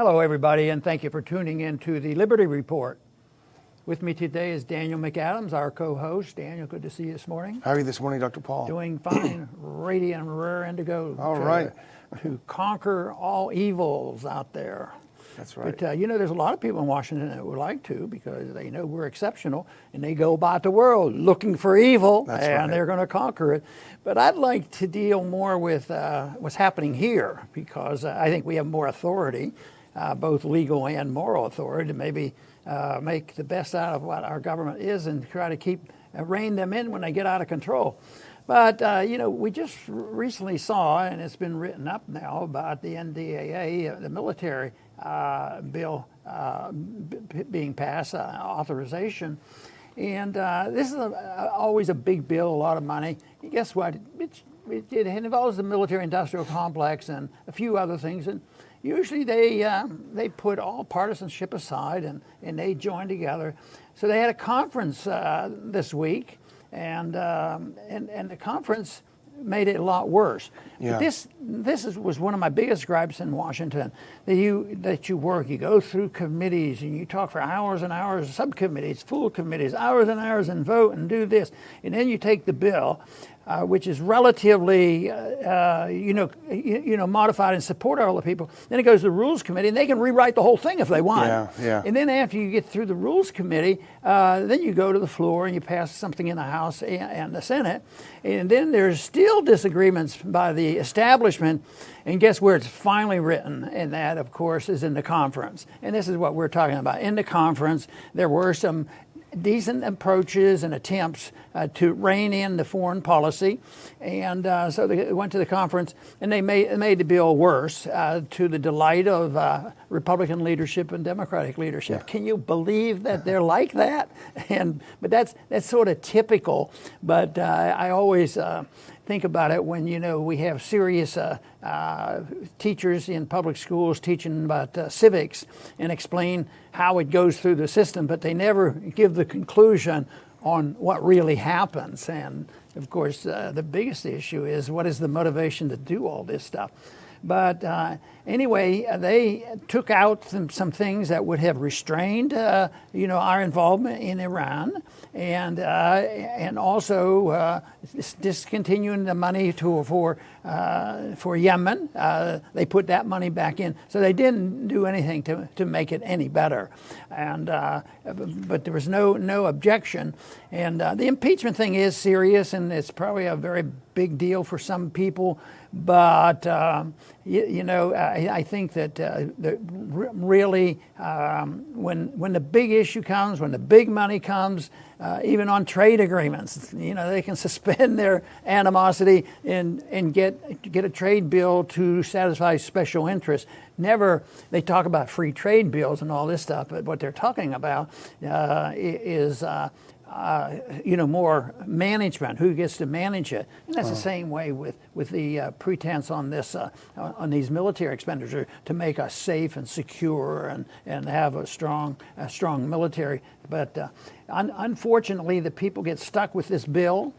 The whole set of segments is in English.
Hello, everybody, and thank you for tuning in to the Liberty Report. With me today is Daniel McAdams, our co-host. Daniel, good to see you this morning. How are you this morning, Dr. Paul? Doing fine, radiant, raring to go. All right. To conquer all evils out there. That's right. But, there's a lot of people in Washington that would like to, because they know we're exceptional, and they go about the world looking for evil, That's and right. they're going to conquer it. But I'd like to deal more with what's happening here, because I think we have more authority, both legal and moral authority, to maybe make the best out of what our government is and try to rein them in when they get out of control. But, we just recently saw, and it's been written up now, about the NDAA, the military bill being passed, authorization. And this is always a big bill, a lot of money. And guess what? It involves the military-industrial complex and a few other things. And usually they put all partisanship aside and they join together. So they had a conference this week. And the conference made it a lot worse. Yeah. But this was one of my biggest gripes in Washington. That you work, you go through committees, and you talk for hours and hours, subcommittees, full committees, hours and hours, and vote and do this, and then you take the bill, which is relatively, modified and support all the people. Then it goes to the Rules Committee, and they can rewrite the whole thing if they want. Yeah. And then after you get through the Rules Committee, then you go to the floor and you pass something in the House and the Senate. And then there's still disagreements by the establishment. And guess where it's finally written? And that, of course, is in the conference. And this is what we're talking about. In the conference, there were some decent approaches and attempts to rein in the foreign policy, and so they went to the conference and they made the bill worse, to the delight of Republican leadership and Democratic leadership. Yeah. Can you believe that they're like that? But that's sort of typical. But I always think about it when we have serious teachers in public schools teaching about civics and explain how it goes through the system, but they never give the conclusion on what really happens. And of course, the biggest issue is, what is the motivation to do all this stuff? But anyway, they took out some things that would have restrained, our involvement in Iran, and also discontinuing the money for Yemen. They put that money back in, so they didn't do anything to make it any better. And but there was no objection. And the impeachment thing is serious, and it's probably a very big deal for some people. But I think that really, when the big issue comes, when the big money comes, even on trade agreements, they can suspend their animosity and get a trade bill to satisfy special interests. Never, they talk about free trade bills and all this stuff, but what they're talking about is more management, who gets to manage it. And that's the same way with the pretense on this, on these military expenditures, to make us safe and secure and have a strong military. But unfortunately, the people get stuck with this bill,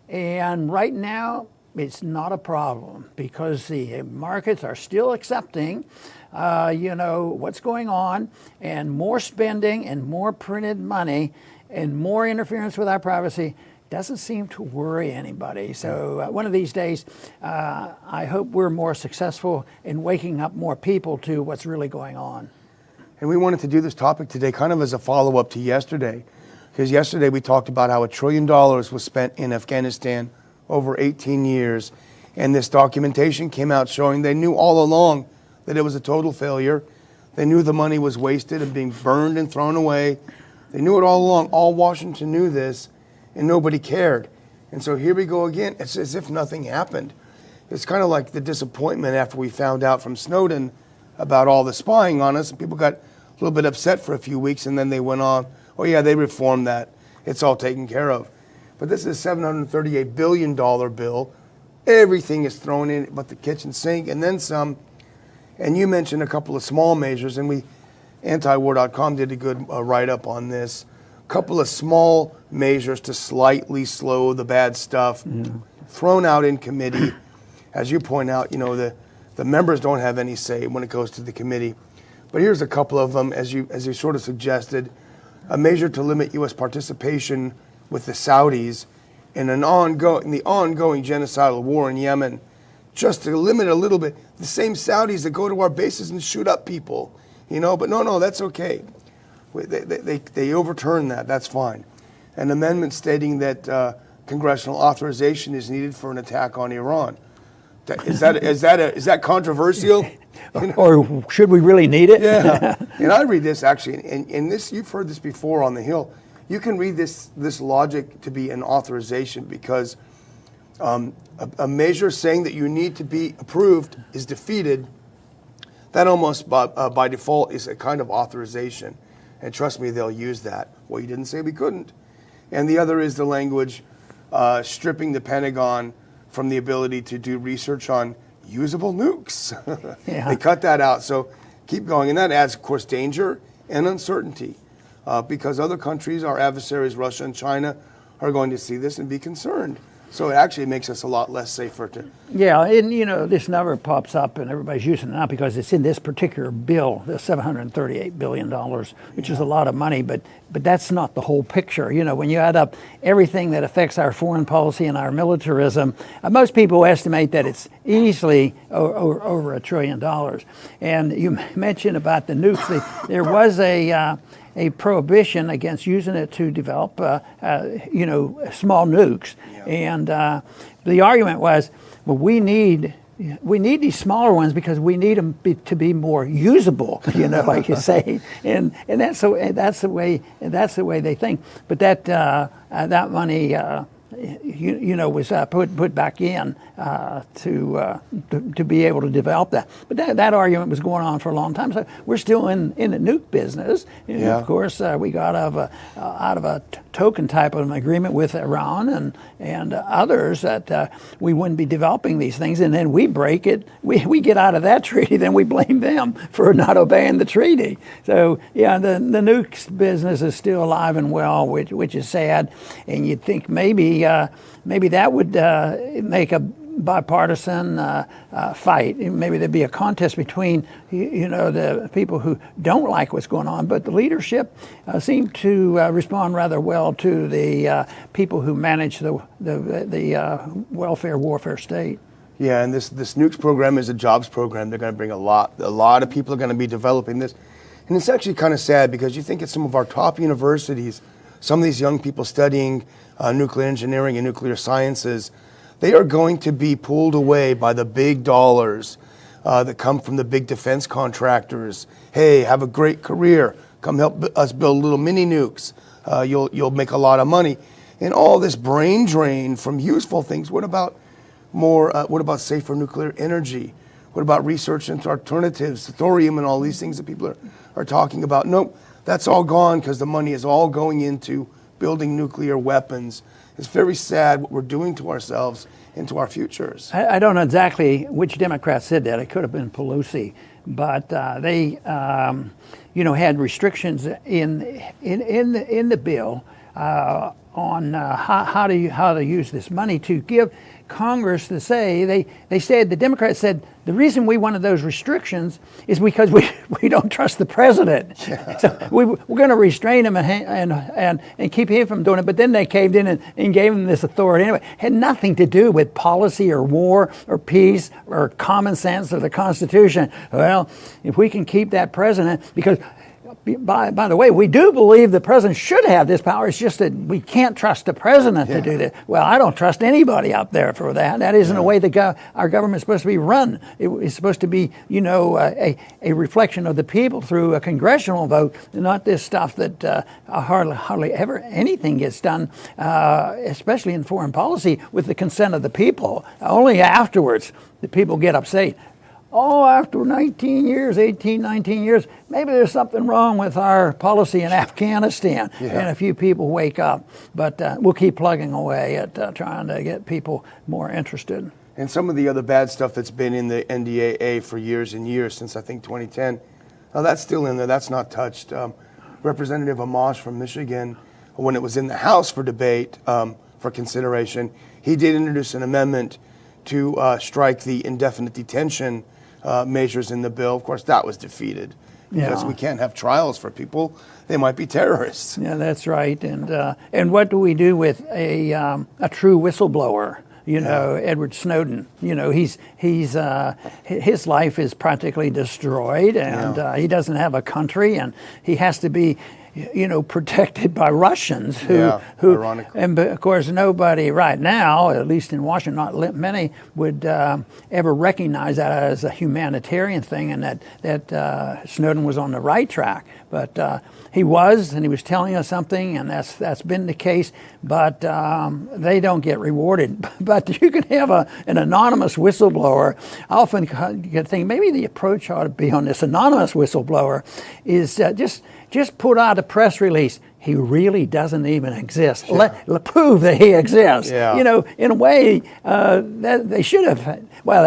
and right now it's not a problem because the markets are still accepting what's going on, and more spending and more printed money and more interference with our privacy doesn't seem to worry anybody. So one of these days, I hope we're more successful in waking up more people to what's really going on. And we wanted to do this topic today kind of as a follow-up to yesterday, because yesterday we talked about how $1 trillion was spent in Afghanistan over 18 years, and this documentation came out showing they knew all along that it was a total failure. They knew the money was wasted and being burned and thrown away. They knew it all along. All Washington knew this, and nobody cared. And so here we go again. It's as if nothing happened. It's kind of like the disappointment after we found out from Snowden about all the spying on us. People got a little bit upset for a few weeks, and then they went on, oh yeah, they reformed that. It's all taken care of. But this is a $738 billion bill. Everything is thrown in but the kitchen sink, and then some. And you mentioned a couple of small measures, and antiwar.com did a good write-up on this. A couple of small measures to slightly slow the bad stuff, thrown out in committee. As you point out, the members don't have any say when it goes to the committee. But here's a couple of them, as you sort of suggested. A measure to limit U.S. participation with the Saudis in the ongoing genocidal war in Yemen, just to limit a little bit. The same Saudis that go to our bases and shoot up people, but no, that's okay. They overturn that, that's fine. An amendment stating that congressional authorization is needed for an attack on Iran. Is that controversial? Or should we really need it? Yeah. And I read this actually, and this, you've heard this before on the Hill. You can read this logic to be an authorization because a measure saying that you need to be approved is defeated. That almost by default is a kind of authorization. And trust me, they'll use that. Well, you didn't say we couldn't. And the other is the language stripping the Pentagon from the ability to do research on usable nukes. Yeah. They cut that out. So keep going. And that adds, of course, danger and uncertainty because other countries, our adversaries, Russia and China, are going to see this and be concerned. So it actually makes us a lot less safer to. Yeah, and this number pops up and everybody's using it now because it's in this particular bill, the $738 billion, which is a lot of money, but that's not the whole picture. When you add up everything that affects our foreign policy and our militarism, most people estimate that it's easily over $1 trillion. And you mentioned about the nukes. There was a prohibition against using it to develop, small nukes. Yeah. And the argument was, well, we need these smaller ones because we need them to be more usable, like you say. And that's the way they think. But that money, was put back in to be able to develop that. But that argument was going on for a long time. So we're still in the nuke business. And yeah. Of course, we got out of a token type of an agreement with Iran and others that we wouldn't be developing these things. And then we break it. We get out of that treaty. Then we blame them for not obeying the treaty. So yeah, the nukes business is still alive and well, which is sad. And you'd think maybe that would make a bipartisan fight. Maybe there'd be a contest between the people who don't like what's going on, but the leadership seem to respond rather well to the people who manage the welfare warfare state. Yeah, and this nukes program is a jobs program. They're going to bring a lot of people are going to be developing this, and it's actually kind of sad because you think at some of our top universities, some of these young people studying nuclear engineering and nuclear sciences, they are going to be pulled away by the big dollars that come from the big defense contractors. Hey, have a great career. Come help us build little mini nukes. You'll make a lot of money. And all this brain drain from useful things. What about safer nuclear energy? What about research into alternatives, thorium and all these things that people are talking about? Nope, that's all gone because the money is all going into building nuclear weapons. It's very sad what we're doing to ourselves and to our futures. I don't know exactly which Democrat said that. It could have been Pelosi, but they, had restrictions in the bill on how to use this money to give Congress to say. They said, the Democrats said, the reason we wanted those restrictions is because we don't trust the president. Yeah. So we're going to restrain him and keep him from doing it. But then they caved in and gave him this authority anyway. It had nothing to do with policy or war or peace or common sense or the Constitution. Well, if we can keep that president, because by the way, we do believe the president should have this power. It's just that we can't trust the president to do that. Well, I don't trust anybody out there for that. That isn't the way our government is supposed to be run. It's supposed to be, a reflection of the people through a congressional vote, not this stuff that hardly ever anything gets done, especially in foreign policy, with the consent of the people. Only afterwards the people get upset. Oh, after 19 years, maybe there's something wrong with our policy in Afghanistan. Yeah. And a few people wake up. But we'll keep plugging away at trying to get people more interested. And some of the other bad stuff that's been in the NDAA for years and years, since I think 2010, that's still in there. That's not touched. Representative Amash from Michigan, when it was in the House for debate, for consideration, he did introduce an amendment to strike the indefinite detention measures in the bill. Of course, that was defeated. because Yeah. we can't have trials for people. They might be terrorists. Yeah, that's right. And what do we do with a true whistleblower? You know, Edward Snowden. You know, his life is practically destroyed, and he doesn't have a country, and he has to be, you know, protected by Russians who ironically. And of course nobody right now, at least in Washington, not many would ever recognize that as a humanitarian thing, and that Snowden was on the right track. But he was, and he was telling us something, and that's been the case. But they don't get rewarded. But you can have an anonymous whistleblower. I often get thinking maybe the approach ought to be on this anonymous whistleblower is just put out a press release. He really doesn't even exist. Let prove that he exists. Yeah. You know, in a way, that they should have. Well,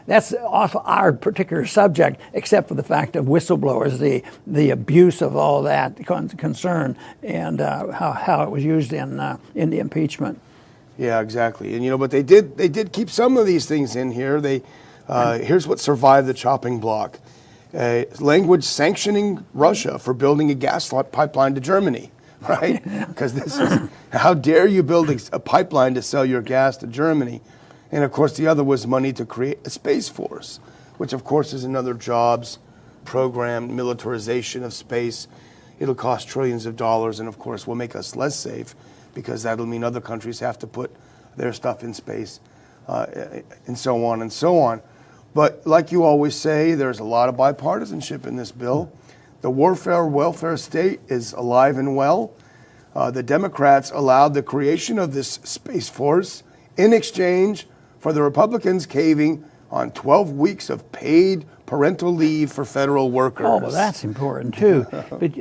that's off our particular subject, except for the fact of whistleblowers, the abuse of all that concern, and how it was used in the impeachment. Yeah, exactly. And you know, but they did keep some of these things in here. Here's what survived the chopping block. Language sanctioning Russia for building a gas pipeline to Germany, right? Because this is, how dare you build a pipeline to sell your gas to Germany? And of course, the other was money to create a space force, which of course is another jobs program, militarization of space. It'll cost trillions of dollars, and of course will make us less safe, because that'll mean other countries have to put their stuff in space, and so on and so on. But like you always say, there's a lot of bipartisanship in this bill. The warfare welfare state is alive and well. The Democrats allowed the creation of this Space Force in exchange for the Republicans caving on 12 weeks of paid parental leave for federal workers. Oh, well, that's important too.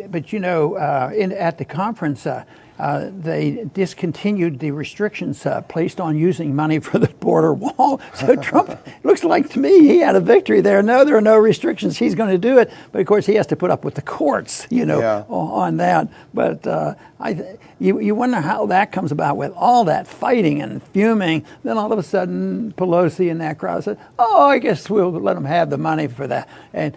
but you know, at the conference, they discontinued the restrictions placed on using money for the border wall. So Trump, looks like to me, he had a victory there. No, there are no restrictions. He's going to do it. But of course, he has to put up with the courts, you know, on that. But you wonder how that comes about with all that fighting and fuming. Then all of a sudden, Pelosi and that crowd said, oh, I guess we'll let them have the money for that. And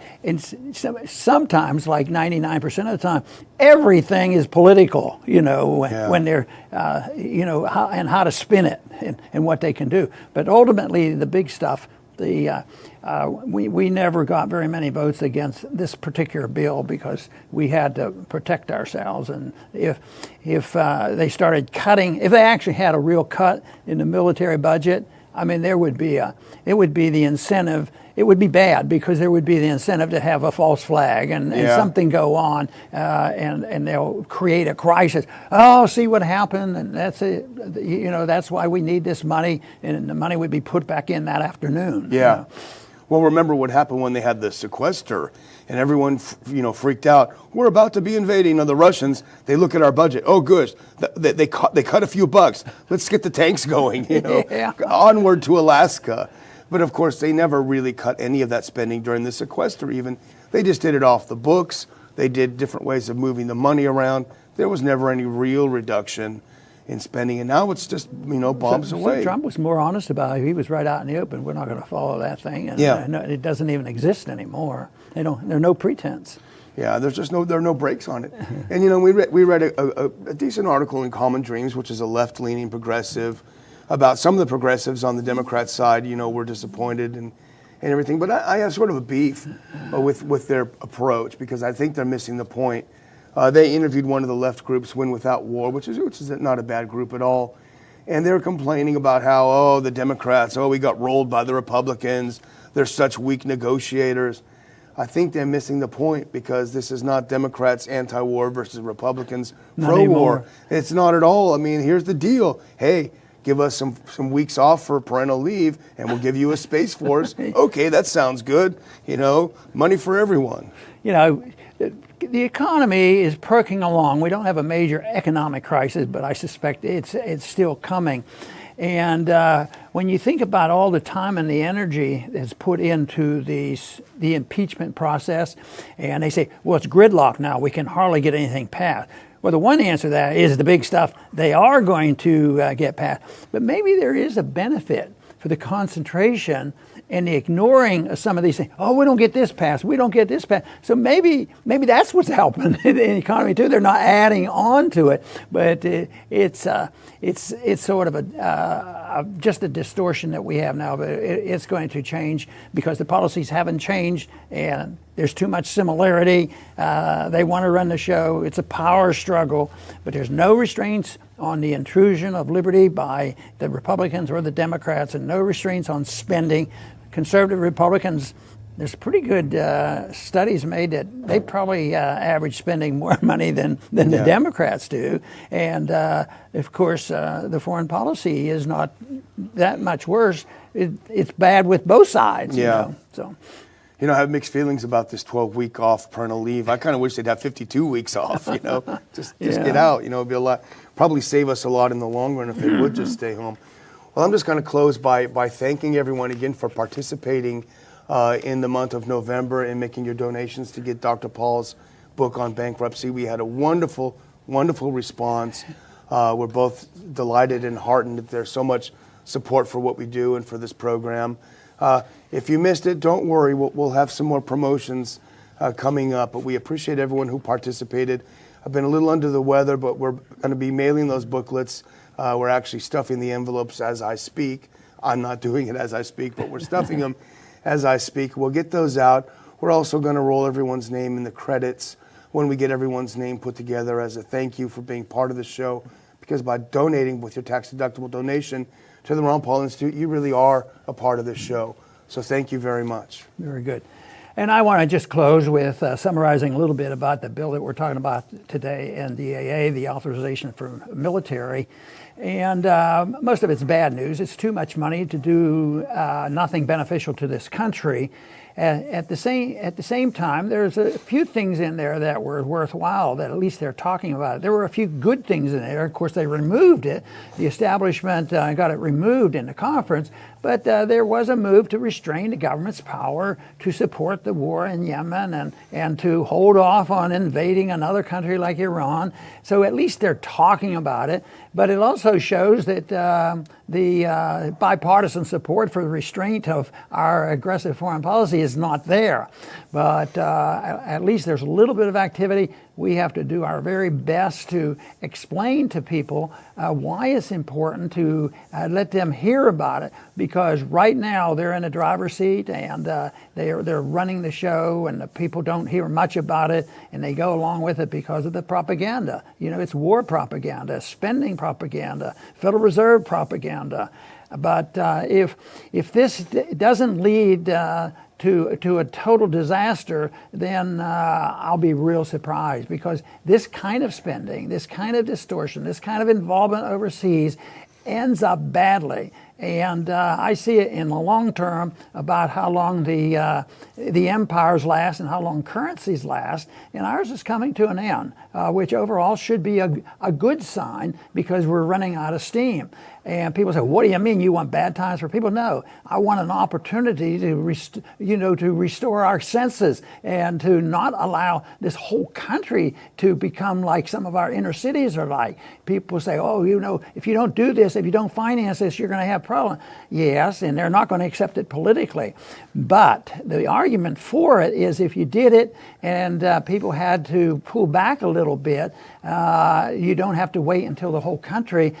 sometimes, like 99% of the time, everything is political, you know, when they're, you know, how to spin it and what they can do. But ultimately, the big stuff, we never got very many votes against this particular bill because we had to protect ourselves. And if they started cutting, if they actually had a real cut in the military budget, I mean, it would be the incentive. It would be bad because there would be the incentive to have a false flag and something go on, and they'll create a crisis. Oh, see what happened, and that's it. You know, that's why we need this money, and the money would be put back in that afternoon. Yeah. You know? Well, remember what happened when they had the sequester, and everyone, freaked out. We're about to be invading. The Russians, they look at our budget. Oh, good. They cut a few bucks. Let's get the tanks going. Onward to Alaska. But of course, they never really cut any of that spending during the sequester even. They just did it off the books. They did different ways of moving the money around. There was never any real reduction in spending. And now it's just, bombs away. So Trump was more honest about it. He was right out in the open. We're not going to follow that thing. And it doesn't even exist anymore. There's no pretense. Yeah, there are no brakes on it. And, we read a decent article in Common Dreams, which is a left-leaning progressive, about some of the progressives on the Democrat side, were disappointed and everything. But I have sort of a beef with their approach because I think they're missing the point. They interviewed one of the left groups, Win Without War, which is not a bad group at all. And they're complaining about how, the Democrats, we got rolled by the Republicans. They're such weak negotiators. I think they're missing the point because this is not Democrats anti-war versus Republicans pro-war. It's not at all. I mean, here's the deal. Hey, give us some weeks off for parental leave, and we'll give you a Space Force. Okay, that sounds good. Money for everyone. The economy is perking along. We don't have a major economic crisis, but I suspect it's still coming. And when you think about all the time and the energy that's put into the impeachment process, and they say, well, it's gridlock now. We can hardly get anything passed. Well, the one answer to that is the big stuff they are going to get passed. But maybe there is a benefit for the concentration and the ignoring of some of these things. Oh, we don't get this passed. We don't get this passed. So maybe that's what's helping the economy too. They're not adding on to it, but it's sort of just a distortion that we have now. But it's going to change because the policies haven't changed and there's too much similarity. They want to run the show. It's a power struggle, but there's no restraints on the intrusion of liberty by the Republicans or the Democrats, and no restraints on spending. Conservative Republicans, there's pretty good studies made that they probably average spending more money than the Democrats do. And of course, the foreign policy is not that much worse. It's bad with both sides. You know? So. You know, I have mixed feelings about this 12-week off parental leave. I kind of wish they'd have 52 weeks off, you know, just get out. You know, it'd be a lot, probably save us a lot in the long run if they would just stay home. Well, I'm just going to close by thanking everyone again for participating in the month of November and making your donations to get Dr. Paul's book on bankruptcy. We had a wonderful, wonderful response. We're both delighted and heartened that there's so much support for what we do and for this program. If you missed it, don't worry. We'll have some more promotions coming up. But we appreciate everyone who participated. I've been a little under the weather, but we're going to be mailing those booklets. We're actually stuffing the envelopes as I speak. I'm not doing it as I speak, but we're stuffing them as I speak. We'll get those out. We're also going to roll everyone's name in the credits when we get everyone's name put together as a thank you for being part of the show. Because by donating with your tax-deductible donation to the Ron Paul Institute, you really are a part of this show. So thank you very much. Very good. And I want to just close with summarizing a little bit about the bill that we're talking about today, NDAA, the authorization for military. And most of it's bad news. It's too much money to do nothing beneficial to this country. At the same time, there's a few things in there that were worthwhile, that at least they're talking about it. There were a few good things in there. Of course, they removed it. The establishment got it removed in the conference, but there was a move to restrain the government's power to support the war in Yemen and to hold off on invading another country like Iran. So at least they're talking about it. But it also shows that the bipartisan support for the restraint of our aggressive foreign policy is not there. But at least there's a little bit of activity. We have to do our very best to explain to people why it's important to let them hear about it, because right now they're in the driver's seat and they're running the show, and the people don't hear much about it, and they go along with it because of the propaganda. You know, it's war propaganda, spending propaganda, Federal Reserve propaganda. But if this doesn't lead to a total disaster, then I'll be real surprised, because this kind of spending, this kind of distortion, this kind of involvement overseas ends up badly. And I see it in the long term about how long the empires last and how long currencies last. And ours is coming to an end, which overall should be a good sign, because we're running out of steam. And people say, "What do you mean you want bad times for people?" No, I want an opportunity to restore our senses and to not allow this whole country to become like some of our inner cities are like. People say, "Oh, you know, if you don't do this, if you don't finance this, you're going to have problems." Yes, and they're not going to accept it politically. But the argument for it is, if you did it and people had to pull back a little bit, you don't have to wait until the whole country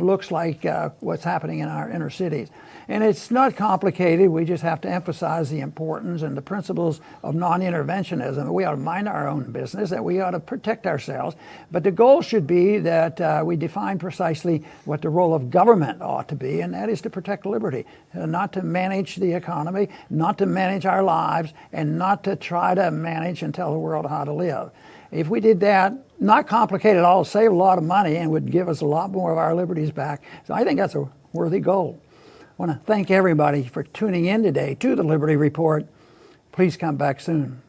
looks like what's happening in our inner cities. And it's not complicated. We just have to emphasize the importance and the principles of non-interventionism. We ought to mind our own business, that we ought to protect ourselves. But the goal should be that we define precisely what the role of government ought to be, and that is to protect liberty, not to manage the economy, not to manage our lives, and not to try to manage and tell the world how to live. If we did that, not complicated at all, save a lot of money and would give us a lot more of our liberties back. So I think that's a worthy goal. I want to thank everybody for tuning in today to the Liberty Report. Please come back soon.